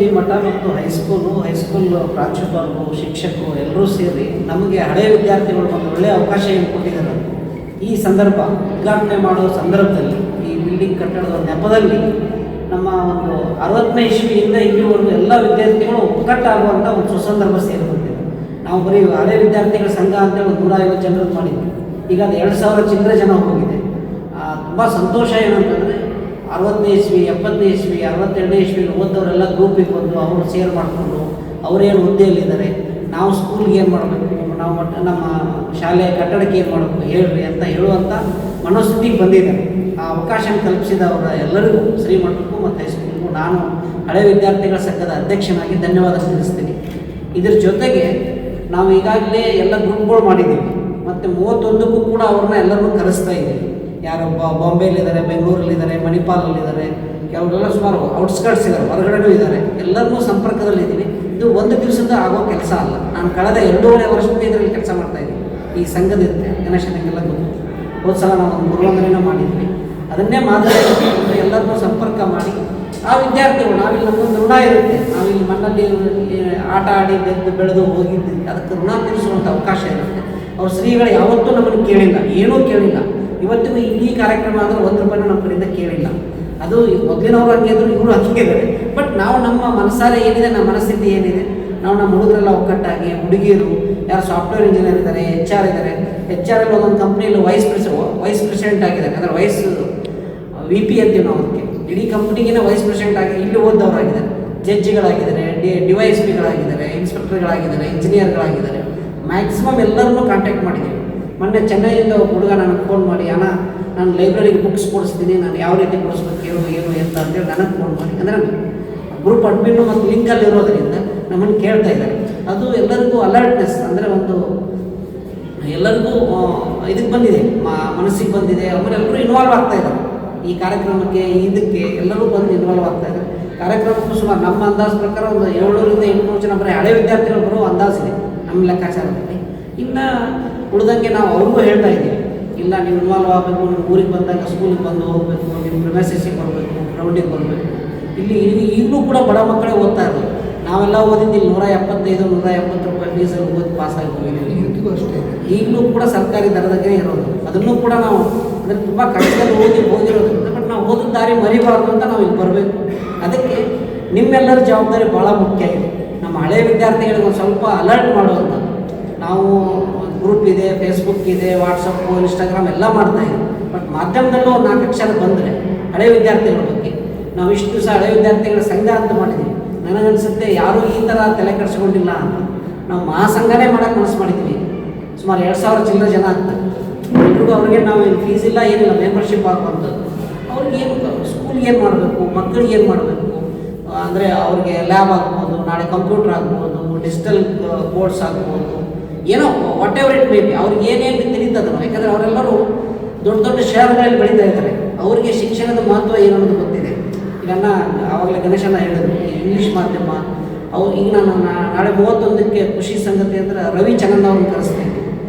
ಶ್ರೀಮಠ ಮತ್ತು ಹೈಸ್ಕೂಲ್ ಪ್ರಾಂಶುಪಾಲರು, ಶಿಕ್ಷಕರು ಎಲ್ಲರೂ ಸೇರಿ ನಮಗೆ ಹಳೆಯ ವಿದ್ಯಾರ್ಥಿಗಳು ಒಂದು ಒಳ್ಳೆಯ ಅವಕಾಶ ಏನು ಕೊಟ್ಟಿದ್ದಾರೆ. ಈ ಸಂದರ್ಭ ಉದ್ಘಾಟನೆ ಮಾಡೋ ಸಂದರ್ಭದಲ್ಲಿ ಈ ಬಿಲ್ಡಿಂಗ್ ಕಟ್ಟಡದ ನೆಪದಲ್ಲಿ ನಮ್ಮ ಒಂದು 60ನೇ ಇಸ್ವಿಯಿಂದ ಇಲ್ಲಿವರೆಗೂ ಎಲ್ಲ ವಿದ್ಯಾರ್ಥಿಗಳು ಒಕ್ಕಟ್ಟಾಗುವಂಥ ಒಂದು ಸುಸಂದರ್ಭ ಸೇರಿಕೊಂಡಿದೆ. ನಾವು ಬರೀ ಹಳೆ ವಿದ್ಯಾರ್ಥಿಗಳ ಸಂಘ ಅಂತೇಳಿ ಒಂದು 150 ಜನರದ್ದು ಮಾಡಿದ್ವಿ. ಈಗ ಅದು 2000 ಚಿಲ್ಲರೆ ಜನ ಹೋಗಿದೆ. ತುಂಬ ಸಂತೋಷ ಏನಂತಂದರೆ 60ನೇ ಇಸ್ವಿ, 70ನೇ ಇಸ್ವಿ, 62ನೇ ಇಸ್ವಿಲಿ ಓದೋರೆಲ್ಲ ಗ್ರೂಪಿಗೆ ಬಂದು ಅವರು ಶೇರ್ ಮಾಡಿಕೊಂಡು ಅವರೇನು ಹುದ್ದೆಯಲ್ಲಿದ್ದಾರೆ, ನಾವು ಸ್ಕೂಲ್ಗೆ ಏನು ಮಾಡಬೇಕು, ನಾವು ನಮ್ಮ ಶಾಲೆಯ ಕಟ್ಟಡಕ್ಕೆ ಏನು ಮಾಡಬೇಕು ಹೇಳ್ರಿ ಅಂತ ಹೇಳುವಂಥ ಮನೋಸ್ಥಿತಿಗೆ ಬಂದಿದ್ದಾರೆ. ಆ ಅವಕಾಶ ಕಲ್ಪಿಸಿದವರ ಎಲ್ಲರಿಗೂ ಶ್ರೀಮಠಕ್ಕೂ ಮತ್ತು ಹೈಸ್ಕೂಲ್ಗೂ ನಾನು ಹಳೆ ವಿದ್ಯಾರ್ಥಿಗಳ ಸಂಘದ ಅಧ್ಯಕ್ಷನಾಗಿ ಧನ್ಯವಾದ ತಿಳಿಸ್ತೀನಿ. ಇದ್ರ ಜೊತೆಗೆ ನಾವು ಈಗಾಗಲೇ ಎಲ್ಲ ಗ್ರೂಪ್ಗಳು ಮಾಡಿದ್ದೀವಿ ಮತ್ತು 31ಕ್ಕೂ ಕೂಡ ಅವ್ರನ್ನ ಎಲ್ಲರನ್ನೂ ಕರೆಸ್ತಾ ಇದ್ದೀವಿ. ಯಾರು ಬಾಂಬೆಯಲ್ಲಿದ್ದಾರೆ, ಬೆಂಗಳೂರಲ್ಲಿದ್ದಾರೆ, ಮಣಿಪಾಲಲ್ಲಿದ್ದಾರೆ, ಕೆಲವರೆಲ್ಲ ಸುಮಾರು ಔಟ್ಸ್ಕರ್ಟ್ಸ್ ಇದ್ದಾರೆ, ಹೊರಗಡೆನೂ ಇದ್ದಾರೆ. ಎಲ್ಲರನ್ನೂ ಸಂಪರ್ಕದಲ್ಲಿದ್ದೀವಿ. ಇದು ಒಂದು ದಿವಸದ ಆಗೋ ಕೆಲಸ ಅಲ್ಲ. ನಾನು ಕಳೆದ 2.5 ವರ್ಷದಿಂದ ಇದರಲ್ಲಿ ಕೆಲಸ ಮಾಡ್ತಾಯಿದ್ದೀನಿ. ಈ ಸಂಘದಿರುತ್ತೆ ಗಣೇಶನಿಗೆಲ್ಲ ಗೊತ್ತು. ಹೋದ ಸಲ ನಾವು ಒಂದು ಗುರುವಂದನೆನೂ ಮಾಡಿದ್ವಿ. ಅದನ್ನೇ ಮಾದರಿ ಎಲ್ಲರನ್ನೂ ಸಂಪರ್ಕ ಮಾಡಿ ಆ ವಿದ್ಯಾರ್ಥಿಗಳು ನಾವಿಲ್ಲಿ ನಮ್ಮೊಂದು ಋಣ ಇರುತ್ತೆ. ನಾವಿಲ್ಲಿ ಮಣ್ಣಲ್ಲಿ ಆಟ ಆಡಿ ಬೆಳೆದು ಹೋಗಿದ್ದೀವಿ. ಅದಕ್ಕೆ ಋಣ ತೀರಿಸುವಂಥ ಅವಕಾಶ ಇರುತ್ತೆ. ಅವ್ರ ಶ್ರೀಗಳು ಯಾವತ್ತೂ ನಮ್ಮನ್ನು ಕೇಳಿಲ್ಲ, ಏನೂ ಕೇಳಿಲ್ಲ. ಇವತ್ತಿಗೂ ಈ ಕಾರ್ಯಕ್ರಮ ಆದರೆ ₹1 ನಮ್ಮ ಕಡೆಯಿಂದ ಕೇಳಿಲ್ಲ. ಅದು ಮೊದಲಿನವರು ಹಂಗೆ ಇದ್ರು, ಇವರು ಹಂಗಿದ್ದಾರೆ. ಬಟ್ ನಾವು ನಮ್ಮ ಮನಸ್ಸಾರೆ ಏನಿದೆ, ನಮ್ಮ ಮನಸ್ಥಿತಿ ಏನಿದೆ, ನಾವು ನಮ್ಮ ಹುಡುಗರೆಲ್ಲ ಒಕ್ಕಟ್ಟಾಗಿ, ಹುಡುಗಿಯರು ಯಾರು ಸಾಫ್ಟ್ವೇರ್ ಇಂಜಿನಿಯರ್ ಇದ್ದಾರೆ, HR ಇದ್ದಾರೆ, HR ಅಲ್ಲಿ ಒಂದೊಂದು ಕಂಪ್ನಿಯಲ್ಲಿ ವೈಸ್ ಪ್ರೆಸಿಡೆಂಟ್ ಆಗಿದ್ದಾರೆ. ಅಂದರೆ VP ಅಂತೀವಿ ನಾವು ಅದಕ್ಕೆ. ಇಡೀ ಕಂಪ್ನಿಗಿನ ವೈಸ್ ಪ್ರೆಸಿಡೆಂಟ್ ಆಗಿ ಇಲ್ಲಿ ಓದೋರಾಗಿದ್ದಾರೆ, ಜಡ್ಜಿಗಳಾಗಿದ್ದಾರೆ, DYSPಗಳಾಗಿದ್ದಾರೆ, ಇನ್ಸ್ಪೆಕ್ಟರ್ಗಳಾಗಿದ್ದಾರೆ, ಇಂಜಿನಿಯರ್ಗಳಾಗಿದ್ದಾರೆ. ಮ್ಯಾಕ್ಸಿಮಮ್ ಎಲ್ಲರನ್ನೂ ಕಾಂಟ್ಯಾಕ್ಟ್ ಮಾಡಿದ್ದೀವಿ. ಮೊನ್ನೆ ಚೆನ್ನೈಯಿಂದ ಒಬ್ಬ ಹುಡುಗ ನನಗೆ ಫೋನ್ ಮಾಡಿ, ಅಣ್ಣ ನಾನು ಲೈಬ್ರರಿಗೆ ಬುಕ್ಸ್ ಕೊಡಿಸ್ತೀನಿ, ನಾನು ಯಾವ ರೀತಿ ಕೊಡಿಸ್ಬೇಕು ಏನು ಅಂತ ಅಂತೇಳಿ ನನಗೆ ಫೋನ್ ಮಾಡಿ. ಅಂದರೆ ಗ್ರೂಪ್ ಅಡ್ಮಿನ್ನು ಮತ್ತು ಲಿಂಕಲ್ಲಿ ಇರೋದರಿಂದ ನಮ್ಮನ್ನು ಕೇಳ್ತಾ ಇದ್ದಾರೆ. ಅದು ಎಲ್ಲರಿಗೂ ಅಲರ್ಟ್ನೆಸ್, ಅಂದರೆ ಒಂದು ಎಲ್ಲರಿಗೂ ಇದಕ್ಕೆ ಬಂದಿದೆ, ಮನಸ್ಸಿಗೆ ಬಂದಿದೆ. ಆಮೇಲೆ ಎಲ್ಲರೂ ಇನ್ವಾಲ್ವ್ ಆಗ್ತಾ ಇದ್ದಾರೆ ಈ ಕಾರ್ಯಕ್ರಮಕ್ಕೆ. ಇದಕ್ಕೆ ಎಲ್ಲರೂ ಬಂದು ಇನ್ವಾಲ್ವ್ ಆಗ್ತಾ ಇದ್ದಾರೆ. ಕಾರ್ಯಕ್ರಮಕ್ಕೂ ಸುಮಾರು ನಮ್ಮ ಅಂದಾಜು ಪ್ರಕಾರ ಒಂದು 700-800 ಜನ ಬರೀ ಹಳೆ ವಿದ್ಯಾರ್ಥಿಗಳು ಬರೋ ಅಂದಾಜಿದೆ ನಮ್ಮ ಲೆಕ್ಕಾಚಾರದಲ್ಲಿ. ಇನ್ನು ಉಳಿದಂಗೆ ನಾವು ಅವ್ರಿಗೂ ಹೇಳ್ತಾ ಇದ್ದೀವಿ, ಇಲ್ಲ ನೀವು ಇನ್ವಾಲ್ವ್ ಆಗಬೇಕು, ನಿಮ್ಮ ಊರಿಗೆ ಬಂದಾಗ ಸ್ಕೂಲಿಗೆ ಬಂದು ಹೋಗಬೇಕು, ನಿಮ್ಮ ಪ್ರಿಮೈಸಸ್ಸಿಗೆ ಬರಬೇಕು, ಗ್ರೌಂಡಿಗೆ ಬರಬೇಕು. ಇಲ್ಲಿ ಈಗಲೂ ಕೂಡ ಬಡ ಮಕ್ಕಳೇ ಓದ್ತಾ ಇರೋದು. ನಾವೆಲ್ಲ ಓದಿದ್ದಿಲ್ಲ ₹175-170 ಫೀಸಲ್ಲಿ ಓದಿ ಪಾಸ್ ಆಗಿದ್ದೀವಿ. ಈಗಲೂ ಅಷ್ಟೇ, ಈಗಲೂ ಕೂಡ ಸರ್ಕಾರಿ ದರದಾಗೆ ಇರೋದು. ಅದನ್ನು ಕೂಡ ನಾವು ಅಂದರೆ ತುಂಬ ಕಷ್ಟದಲ್ಲಿ ಹೋಗಿರೋದ್ರಿಂದ, ಬಟ್ ನಾವು ಓದಿದ ದಾರಿ ಮರಿಬಾರ್ದು ಅಂತ ನಾವು ಇಲ್ಲಿ ಬರಬೇಕು. ಅದಕ್ಕೆ ನಿಮ್ಮೆಲ್ಲರ ಜವಾಬ್ದಾರಿ ಭಾಳ ಮುಖ್ಯ ಇದೆ. ನಮ್ಮ ಹಳೆ ವಿದ್ಯಾರ್ಥಿಗಳಿಗೆ ಒಂದು ಸ್ವಲ್ಪ ಅಲರ್ಟ್ ಮಾಡುವಂಥದ್ದು. ನಾವು ಗ್ರೂಪ್ ಇದೆ, ಫೇಸ್ಬುಕ್ ಇದೆ, ವಾಟ್ಸಪ್ಪು, ಇನ್ಸ್ಟಾಗ್ರಾಮ್ ಎಲ್ಲ ಮಾಡ್ತಾಯಿದ್ದೀವಿ. ಬಟ್ ಮಾಧ್ಯಮದಲ್ಲೂ ಒಂದು 4 ಅಕ್ಷರ ಬಂದರೆ ಹಳೆ ವಿದ್ಯಾರ್ಥಿಗಳ ಬಗ್ಗೆ ನಾವು ಇಷ್ಟು ದಿವಸ ಹಳೆ ವಿದ್ಯಾರ್ಥಿಗಳ ಸಂಘ ಅಂತ ಮಾಡಿದ್ದೀವಿ. ನನಗನ್ಸುತ್ತೆ ಯಾರೂ ಈ ಥರ ತಲೆ ಕೆಡಿಸ್ಕೊಂಡಿಲ್ಲ ಅಂತ. ನಾವು ಮಹಾಸಂಘನೇ ಮಾಡೋಕ್ಕೆ ಮನಸ್ಸು ಮಾಡಿದ್ದೀವಿ. ಸುಮಾರು 2000 ಚಿಲ್ಲರೆ ಜನ ಆಗ್ತಾರೆ. ಎಲ್ರಿಗೂ ಅವ್ರಿಗೆ ನಾವು ಏನು ಫೀಸ್ ಇಲ್ಲ, ಏನಿಲ್ಲ, ಮೆಂಬರ್ಶಿಪ್ ಹಾಕುವಂಥದ್ದು. ಅವ್ರಿಗೆ ಏನು ಸ್ಕೂಲ್ಗೆ ಏನು ಮಾಡಬೇಕು, ಮಕ್ಕಳಿಗೆ ಏನು ಮಾಡಬೇಕು, ಅಂದರೆ ಅವ್ರಿಗೆ ಲ್ಯಾಬ್ ಆಗ್ಬೋದು, ನಾಳೆ ಕಂಪ್ಯೂಟರ್ ಆಗ್ಬೋದು, ಡಿಜಿಟಲ್ ಕೋರ್ಸ್ ಆಗ್ಬೋದು, ಏನೋ what ever it may be, ಅವ್ರಿಗೆ ಏನೇನು ತಿಳಿತದೋ. ಯಾಕಂದರೆ ಅವರೆಲ್ಲರೂ ದೊಡ್ಡ ದೊಡ್ಡ ಶಹರಗಳಲ್ಲಿ ಬೆಳೀತಾ ಇದ್ದಾರೆ. ಅವರಿಗೆ ಶಿಕ್ಷಣದ ಮಹತ್ವ ಏನು ಅನ್ನೋದು ಗೊತ್ತಿದೆ. ಈಗ ಆವಾಗಲೇ ಗಣೇಶನ ಹೇಳಿದ್ರು, ಇಂಗ್ಲೀಷ್ ಮಾಧ್ಯಮ ಈಗ ನಾನು ನಾಳೆ 31ಕ್ಕೆ ಖುಷಿ ಸಂಗತಿ ಅಂದರೆ ರವಿ ಚಂದನ್ ಅವ್ರನ್ನ ಕರೆಸ್ತೀನಿ.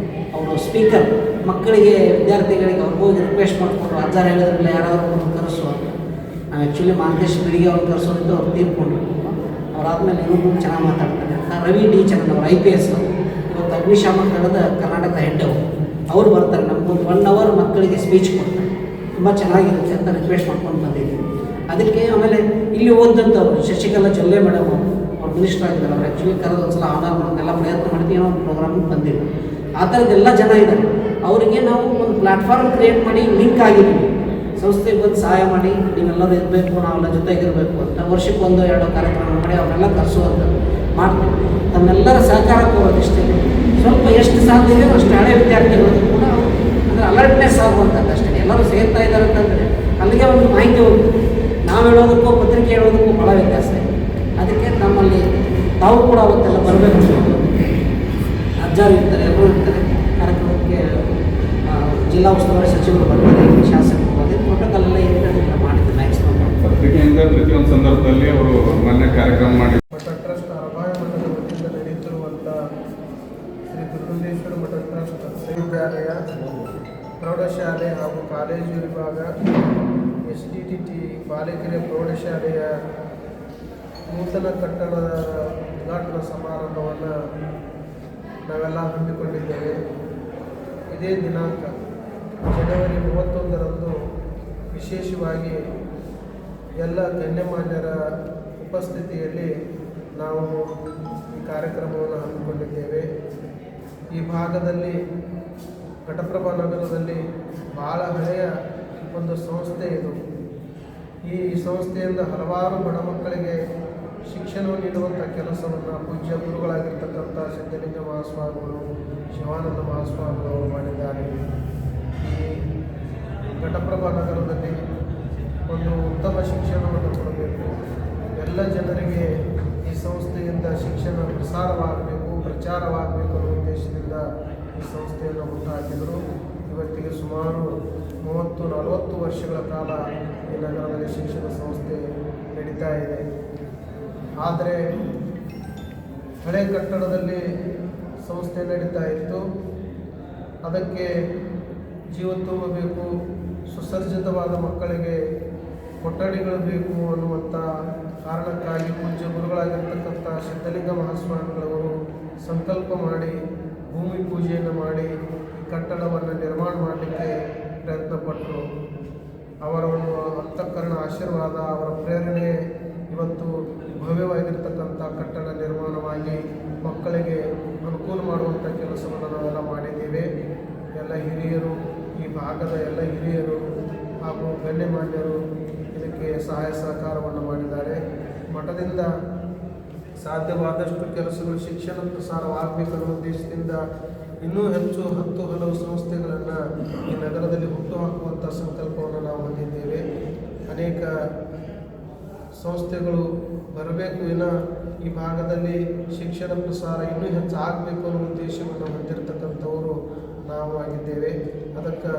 ಅವರು ಸ್ಪೀಕರ್, ಮಕ್ಕಳಿಗೆ ವಿದ್ಯಾರ್ಥಿಗಳಿಗೆ ಅವ್ರಿಗೆ ಹೋಗಿ ರಿಕ್ವೆಸ್ಟ್ ಮಾಡಿಕೊಂಡು ಅಜ್ಜಾರು ಹೇಳಿದ್ರಲ್ಲ ಯಾರಾದ್ರು ಕರೆಸುವ. ನಾವು ಆ್ಯಕ್ಚುಲಿ ಮಾಂತೇಶ್ ಬಿಡಿಗೆ ಅವ್ರು ಕರೆಸೋದ್ರಿಂದ ಅವ್ರು ತೀರ್ಕೊಂಡ್ರು. ಅವರಾದ್ಮೇಲೆ ಇನ್ನೊಂದು ಚೆನ್ನಾಗಿ ಮಾತಾಡ್ತಾರೆ. ರವಿ ಡಿ ಚಂದನ್ ಅವರು IPS ಅವರು, ಇವತ್ತು ಅಗ್ನಿಶಾಮಕ ದಳದ ಕರ್ನಾಟಕ ಹೆಡ್ ಅವರು ಬರ್ತಾರೆ. ನಮಗೊಂದು 1 ಅವರ್ ಮಕ್ಕಳಿಗೆ ಸ್ಪೀಚ್ ಕೊಡ್ತಾರೆ. ತುಂಬ ಚೆನ್ನಾಗಿರುತ್ತೆ ಅಂತ ರಿಕ್ವೆಸ್ಟ್ ಮಾಡ್ಕೊಂಡು ಬಂದಿದ್ದೀವಿ. ಅದಕ್ಕೆ ಆಮೇಲೆ ಇಲ್ಲಿ ಓದಂಥವ್ರು ಶಶಿಕಲಾ ಜೊಲ್ಲೆ ಮೇಡಮ್ ಅವ್ರು ಮಿನಿಸ್ಟರ್ ಆಗಿದ್ದಾರೆ. ಅವ್ರು ಆ್ಯಕ್ಚುಲಿ ಕರೆದು ಒಂದು ಸಲ ಆನರ್ ಮಾಡೋದೆಲ್ಲ ಪ್ರಯತ್ನ ಮಾಡ್ತೀವಿ. ಏನೋ ಒಂದು ಪ್ರೋಗ್ರಾಮಿಗೆ ಬಂದಿಲ್ಲ. ಆ ಥರದ್ದೆಲ್ಲ ಜನ ಇದ್ದಾರೆ. ಅವರಿಗೆ ನಾವು ಒಂದು ಪ್ಲ್ಯಾಟ್ಫಾರ್ಮ್ ಕ್ರಿಯೇಟ್ ಮಾಡಿ ಲಿಂಕ್ ಆಗಿದ್ದೀವಿ. ಸಂಸ್ಥೆಗೆ ಬಂದು ಸಹಾಯ ಮಾಡಿ, ನೀವೆಲ್ಲರೂ ಇರಬೇಕು, ನಾವೆಲ್ಲ ಜೊತೆಗಿರಬೇಕು ಅಂತ ವರ್ಷಕ್ಕೆ 1-2 ಕಾರ್ಯಕ್ರಮ ಮಾಡಿ ಅವರೆಲ್ಲ ಕರೆಸುವಂಥದ್ದು ಮಾಡ್ತೀವಿ. ತಮ್ಮೆಲ್ಲರ ಸಹಕಾರ ಕೋರೋದಿಷ್ಟೇ. ಸ್ವಲ್ಪ ಎಷ್ಟು ಸಾಧ್ಯ ಇದೆಯೋ ಅಷ್ಟು ಹಳೆ ವಿದ್ಯಾರ್ಥಿಗಳು ಕೂಡ ಅಂದರೆ ಅಲರ್ಟ್ನೆಸ್ ಆಗುವಂಥದ್ದು ಅಷ್ಟೇ. ಎಲ್ಲರೂ ಸೇರ್ತಾ ಇದ್ದಾರೆ ಅಂತಂದರೆ ಅಲ್ಲಿಗೆ ಒಂದು ಮಾಹಿತಿ ಹೋಗುತ್ತೆ. ನಾವು ಹೇಳೋದಕ್ಕೂ ಪತ್ರಿಕೆ ಹೇಳೋದಕ್ಕೂ ಭಾಳ ವ್ಯತ್ಯಾಸ ಇದೆ. ಅದಕ್ಕೆ ನಮ್ಮಲ್ಲಿ ತಾವು ಕೂಡ ಅವತ್ತೆಲ್ಲ ಬರಬೇಕು. ಅಜ್ಜಾರು ಇರ್ತಾರೆ, ಎಲ್ಲರೂ ಇರ್ತಾರೆ. ಕಾರ್ಯಕ್ರಮಕ್ಕೆ ಜಿಲ್ಲಾ ಉಸ್ತುವಾರಿ ಸಚಿವರು ಬರ್ತಾರೆ, ಶಾಸಕರು. ಅದೇ ಪ್ರೋಟೋಕಾಲ್ ಎಲ್ಲ ಏನಿದೆ ಮಾಡಿದ್ದು ಮ್ಯಾಕ್ಸಿಮಮ್. ಪತ್ರಿಕೆಯಿಂದ ಪ್ರತಿಯೊಂದು ಸಂದರ್ಭದಲ್ಲಿ ಅವರು ಮೊನ್ನೆ ಕಾರ್ಯಕ್ರಮ ಮಾಡಿ ಮಠ ಟ್ರಸ್ಟ್ ಅರಬಾಯ ಮಠದ ವತಿಯಿಂದ ನಡೆಯುತ್ತಿರುವಂಥ ಶ್ರೀ ದುರ್ಗೇಶ್ವರ ಮಠ ಟ್ರಸ್ಟ್ ವಿದ್ಯಾಲಯ, ಪ್ರೌಢಶಾಲೆ ಹಾಗೂ ಕಾಲೇಜು ವಿಭಾಗ, SDTT ಬಾಲಕಿಯರ ಪ್ರೌಢಶಾಲೆಯ ನೂತನ ಕಟ್ಟಡದ ಉದ್ಘಾಟನಾ ಸಮಾರಂಭವನ್ನು ನಾವೆಲ್ಲ ಹಮ್ಮಿಕೊಂಡಿದ್ದೇವೆ. ಇದೇ ದಿನಾಂಕ ಜನವರಿ 31ರಂದು ವಿಶೇಷವಾಗಿ ಎಲ್ಲ ಗಣ್ಯಮಾನ್ಯರ ಉಪಸ್ಥಿತಿಯಲ್ಲಿ ನಾವು ಈ ಕಾರ್ಯಕ್ರಮವನ್ನು ಹಮ್ಮಿಕೊಂಡಿದ್ದೇವೆ. ಈ ಭಾಗದಲ್ಲಿ ಘಟಪ್ರಭಾ ನಗರದಲ್ಲಿ ಭಾಳ ಹಳೆಯ ಒಂದು ಸಂಸ್ಥೆ ಇದು. ಈ ಸಂಸ್ಥೆಯಿಂದ ಹಲವಾರು ಬಡ ಮಕ್ಕಳಿಗೆ ಶಿಕ್ಷಣ ನೀಡುವಂಥ ಕೆಲಸವನ್ನು ಪೂಜ್ಯ ಗುರುಗಳಾಗಿರ್ತಕ್ಕಂಥ ಸಿದ್ಧಲಿಂಗ ಮಹಾಸ್ವಾಮಿಗಳು, ಶಿವಾನಂದ ಮಹಾಸ್ವಾಮಿಗಳು ಮಾಡಿದ್ದಾರೆ. ಈ ಘಟಪ್ರಭಾ ನಗರದಲ್ಲಿ ಒಂದು ಉತ್ತಮ ಶಿಕ್ಷಣವನ್ನು ಕೊಡಬೇಕು, ಎಲ್ಲ ಜನರಿಗೆ ಈ ಸಂಸ್ಥೆಯಿಂದ ಶಿಕ್ಷಣ ಪ್ರಚಾರವಾಗಬೇಕು ಅನ್ನೋ ಉದ್ದೇಶದಿಂದ ಈ ಸಂಸ್ಥೆಯನ್ನು ಹುಟ್ಟುಹಾಕಿದರು. ಇವತ್ತಿಗೆ ಸುಮಾರು 30-40 ವರ್ಷಗಳ ಕಾಲ ಈ ನಗರದಲ್ಲಿ ಶಿಕ್ಷಣ ಸಂಸ್ಥೆ ನಡೀತಾ ಇದೆ. ಆದರೆ ಹಳೆ ಕಟ್ಟಡದಲ್ಲಿ ಸಂಸ್ಥೆ ನಡೀತಾ ಇತ್ತು. ಅದಕ್ಕೆ ಜೀವ ತುಂಬಬೇಕು, ಸುಸಜ್ಜಿತವಾದ ಮಕ್ಕಳಿಗೆ ಕೊಠಡಿಗಳು ಬೇಕು ಅನ್ನುವಂಥ ಕಾರಣಕ್ಕಾಗಿ ಪೂಜ್ಯ ಗುರುಗಳಾಗಿರ್ತಕ್ಕಂಥ ಸಿದ್ಧಲಿಂಗ ಮಹಾಸ್ವಾಮಿಗಳವರು ಸಂಕಲ್ಪ ಮಾಡಿ ಭೂಮಿ ಪೂಜೆಯನ್ನು ಮಾಡಿ ಈ ಕಟ್ಟಡವನ್ನು ನಿರ್ಮಾಣ ಮಾಡಲಿಕ್ಕೆ ಪ್ರಯತ್ನಪಟ್ಟರು. ಅವರ ಒಂದು ಅಂತಃಕರಣ ಆಶೀರ್ವಾದ, ಅವರ ಪ್ರೇರಣೆ ಇವತ್ತು ಭವ್ಯವಾಗಿರ್ತಕ್ಕಂಥ ಕಟ್ಟಡ ನಿರ್ಮಾಣವಾಗಿ ಮಕ್ಕಳಿಗೆ ಅನುಕೂಲ ಮಾಡುವಂಥ ಕೆಲಸವನ್ನು ನಾವೆಲ್ಲ ಮಾಡಿದ್ದೇವೆ. ಎಲ್ಲ ಹಿರಿಯರು, ಈ ಭಾಗದ ಎಲ್ಲ ಹಿರಿಯರು ಹಾಗೂ ಗಣ್ಯಮಾನ್ಯರು ಇದಕ್ಕೆ ಸಹಾಯ ಸಹಕಾರವನ್ನು ಮಾಡಿದ್ದಾರೆ. ಮಠದಿಂದ ಸಾಧ್ಯವಾದಷ್ಟು ಕೆಲಸಗಳು ಶಿಕ್ಷಣ ಪ್ರಸಾರವಾಗಬೇಕನ್ನೋ ಉದ್ದೇಶದಿಂದ ಇನ್ನೂ ಹೆಚ್ಚು 10 ಹಲವು ಸಂಸ್ಥೆಗಳನ್ನು ಈ ನಗರದಲ್ಲಿ ಹುಟ್ಟುಹಾಕುವಂಥ ಸಂಕಲ್ಪವನ್ನು ನಾವು ಹೊಂದಿದ್ದೇವೆ. ಅನೇಕ ಸಂಸ್ಥೆಗಳು ಬರಬೇಕು, ಈ ಭಾಗದಲ್ಲಿ ಶಿಕ್ಷಣ ಪ್ರಸಾರ ಇನ್ನೂ ಹೆಚ್ಚು ಆಗಬೇಕು ಅನ್ನೋ ಉದ್ದೇಶವನ್ನು ಹೊಂದಿರತಕ್ಕಂಥವರು ನಾವು ಆಗಿದ್ದೇವೆ. ಅದಕ್ಕೆ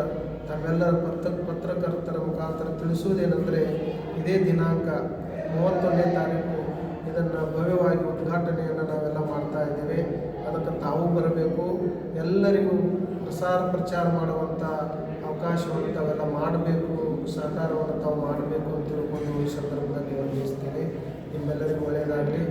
ತಮ್ಮೆಲ್ಲರ ಪತ್ರಕರ್ತರ ಮುಖಾಂತರ ತಿಳಿಸುವುದೇನೆಂದರೆ, ಇದೇ ದಿನಾಂಕ 31ನೇ ತಾರೀಕು ಇದನ್ನು ಭವ್ಯವಾಗಿ ಉದ್ಘಾಟನೆಯನ್ನು ನಾವೆಲ್ಲ ಮಾಡ್ತಾ ಇದ್ದೇವೆ. ಅದಕ್ಕೆ ತಾವು ಬರಬೇಕು, ಎಲ್ಲರಿಗೂ ಪ್ರಚಾರ ಮಾಡುವಂಥ ಅವಕಾಶವನ್ನು ತಾವೆಲ್ಲ ಮಾಡಬೇಕು, ಸಹಕಾರವನ್ನು ತಾವು ಮಾಡಬೇಕು ಅಂತ ತಿಳ್ಕೊಂಡು ಈ ಸಂದರ್ಭದಲ್ಲಿ ನಿರ್ವಹಿಸ್ತೇನೆ. ನಿಮ್ಮೆಲ್ಲರಿಗೂ ಒಳ್ಳೆಯದಾಗಲಿ.